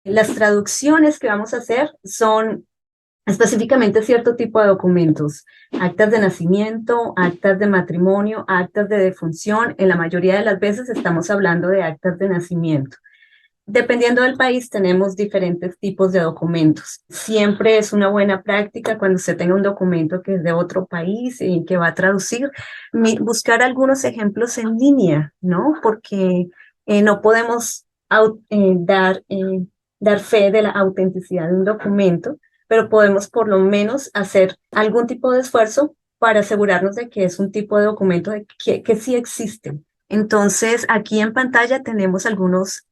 Las traducciones que vamos a hacer son específicamente cierto tipo de documentos, actas de nacimiento, actas de matrimonio, actas de defunción. En la mayoría de las veces estamos hablando de actas de nacimiento. Dependiendo del país, tenemos diferentes tipos de documentos. Siempre es una buena práctica cuando se tenga un documento que es de otro país y que va a traducir, buscar algunos ejemplos en línea, ¿no? Porque no podemos dar fe de la autenticidad de un documento, pero podemos por lo menos hacer algún tipo de esfuerzo para asegurarnos de que es un tipo de documento que sí existe. Entonces, aquí en pantalla tenemos algunas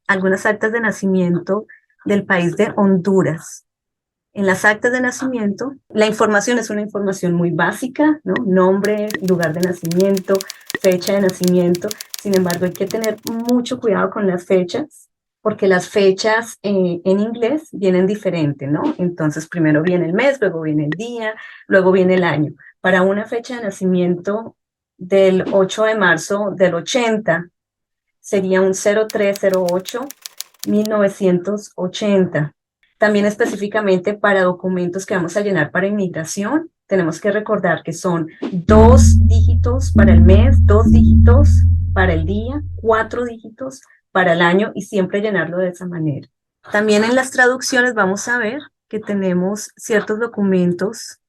actas de nacimiento del país de Honduras. En las actas de nacimiento, la información es una información muy básica, ¿no? Nombre, lugar de nacimiento, fecha de nacimiento. Sin embargo, hay que tener mucho cuidado con las fechas, porque las fechas en inglés vienen diferentes, ¿no? Entonces, primero viene el mes, luego viene el día, luego viene el año. Para una fecha de nacimiento del 8 de marzo del 80, sería un 0308-1980. También específicamente para documentos que vamos a llenar para inmigración, tenemos que recordar que son 2 dígitos para el mes, 2 dígitos para el día, 4 dígitos para el año y siempre llenarlo de esa manera. También en las traducciones vamos a ver que tenemos ciertos documentos.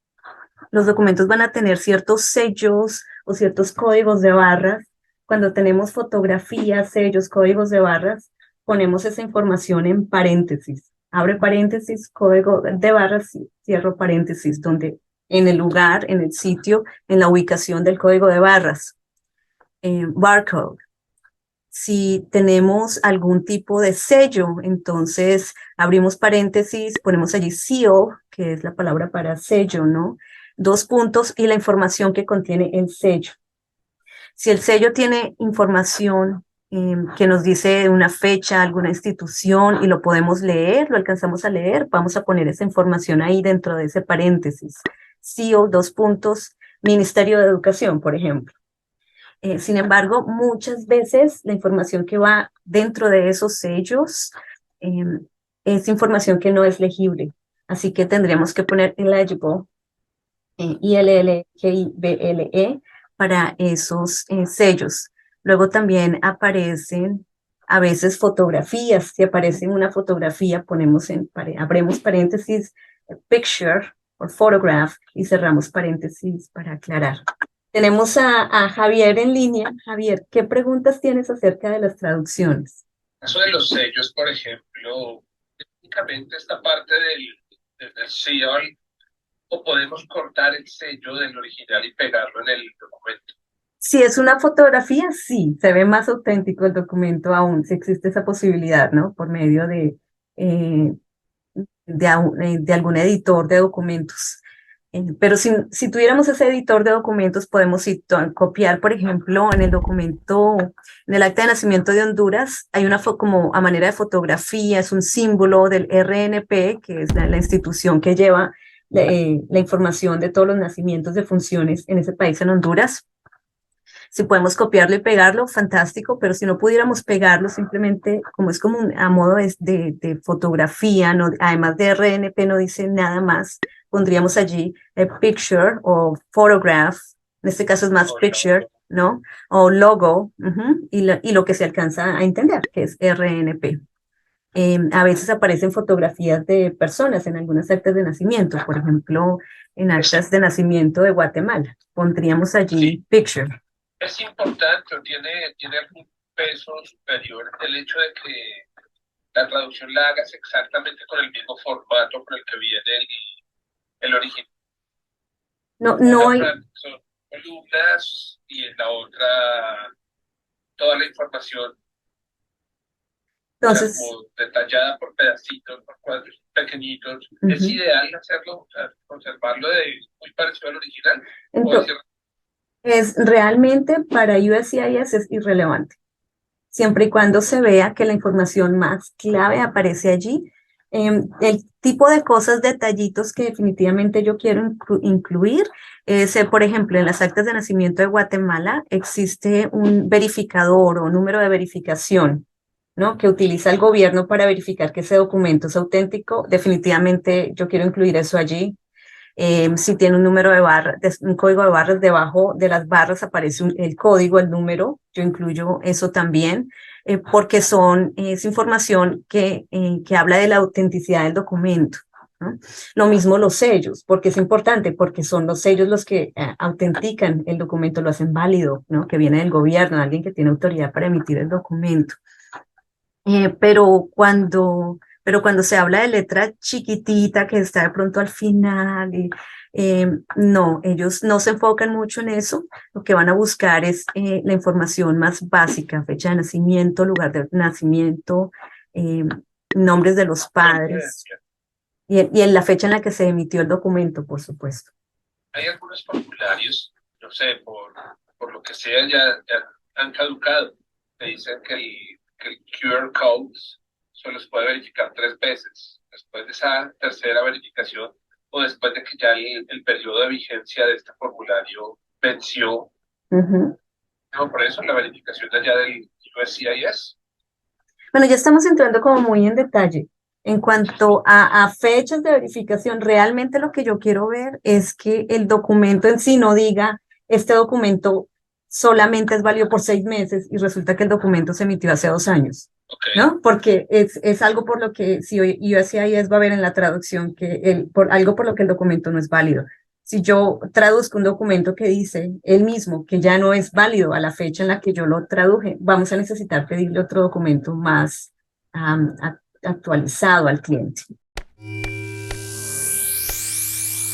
Los documentos van a tener ciertos sellos o ciertos códigos de barras. Cuando tenemos fotografías, sellos, códigos de barras, ponemos esa información en paréntesis. Abre paréntesis, código de barras, cierro paréntesis, donde en el lugar, en el sitio, en la ubicación del código de barras. Barcode. Si tenemos algún tipo de sello, entonces abrimos paréntesis, ponemos allí seal, que es la palabra para sello, ¿no? 2 puntos y la información que contiene el sello. Si el sello tiene información que nos dice una fecha, alguna institución y lo podemos leer, lo alcanzamos a leer, vamos a poner esa información ahí dentro de ese paréntesis. seal, 2 puntos, Ministerio de Educación, por ejemplo. Sin embargo, muchas veces la información que va dentro de esos sellos eh, es información que no es legible. Así que tendríamos que poner illegible, ILLGIBLE, para esos sellos. Luego también aparecen a veces fotografías. Si aparece una fotografía, abrimos paréntesis, picture o photograph y cerramos paréntesis para aclarar. Tenemos a Javier en línea. Javier, ¿qué preguntas tienes acerca de las traducciones? Caso de los sellos, por ejemplo, técnicamente esta parte del seal, o podemos cortar el sello del original y pegarlo en el documento. Si es una fotografía, sí, se ve más auténtico el documento aún, si existe esa posibilidad, ¿no? Por medio eh, de algún editor de documentos. Pero si tuviéramos ese editor de documentos, podemos copiar, por ejemplo, en el documento, en el acta de nacimiento de Honduras, hay una como a manera de fotografía, es un símbolo del RNP, que es la institución que lleva la información de todos los nacimientos de funciones en ese país, en Honduras. Si podemos copiarlo y pegarlo, fantástico, pero si no pudiéramos pegarlo, simplemente como es como a modo de fotografía, no, además de RNP no dice nada más, pondríamos allí picture o photograph, en este caso es más picture, ¿no? O logo, y lo que se alcanza a entender, que es RNP. A veces aparecen fotografías de personas en algunas actas de nacimiento, por ejemplo, en actas de nacimiento de Guatemala. Pondríamos allí picture. Es importante o tiene algún peso superior el hecho de que la traducción la hagas exactamente con el mismo formato con el que viene el original. No, no Una hay, son columnas y en la otra toda la información, o sea, entonces, como detallada por pedacitos, por cuadros pequeñitos. Es ideal hacerlo, o sea, conservarlo muy parecido al original, o decir, es realmente para USCIS es irrelevante, siempre y cuando se vea que la información más clave aparece allí. El tipo de cosas, detallitos que definitivamente yo quiero incluir es, por ejemplo, en las actas de nacimiento de Guatemala existe un verificador o número de verificación. ¿no? Que utiliza el gobierno para verificar que ese documento es auténtico. Definitivamente yo quiero incluir eso allí. Si tiene un número de barras, un código de barras, debajo de las barras aparece el código, el número, yo incluyo eso también, porque es información que habla de la autenticidad del documento, ¿no? Lo mismo los sellos, porque es importante, porque son los sellos los que autentican el documento, lo hacen válido, ¿no? Que viene del gobierno, alguien que tiene autoridad para emitir el documento. Pero cuando se habla de letra chiquitita que está de pronto al final, no, ellos no se enfocan mucho en eso. Lo que van a buscar es la información más básica, fecha de nacimiento, lugar de nacimiento, eh, nombres de los padres y en la fecha en la que se emitió el documento, por supuesto. Hay algunos formularios, no sé, por lo que sea, ya han caducado. Te dicen que el QR codes solo se puede verificar 3 veces. Después de esa tercera verificación o después de que ya el periodo de vigencia de este formulario venció. No, por eso la verificación de allá del USCIS. Bueno, ya estamos entrando como muy en detalle. En cuanto a fechas de verificación, realmente lo que yo quiero ver es que el documento en sí no diga, este documento solamente es válido por 6 meses y resulta que el documento se emitió hace 2 años, ¿no? Porque es algo por lo que, si USCIS va a ver en la traducción, algo por lo que el documento no es válido. Si yo traduzco un documento que dice él mismo que ya no es válido a la fecha en la que yo lo traduje, vamos a necesitar pedirle otro documento más actualizado al cliente.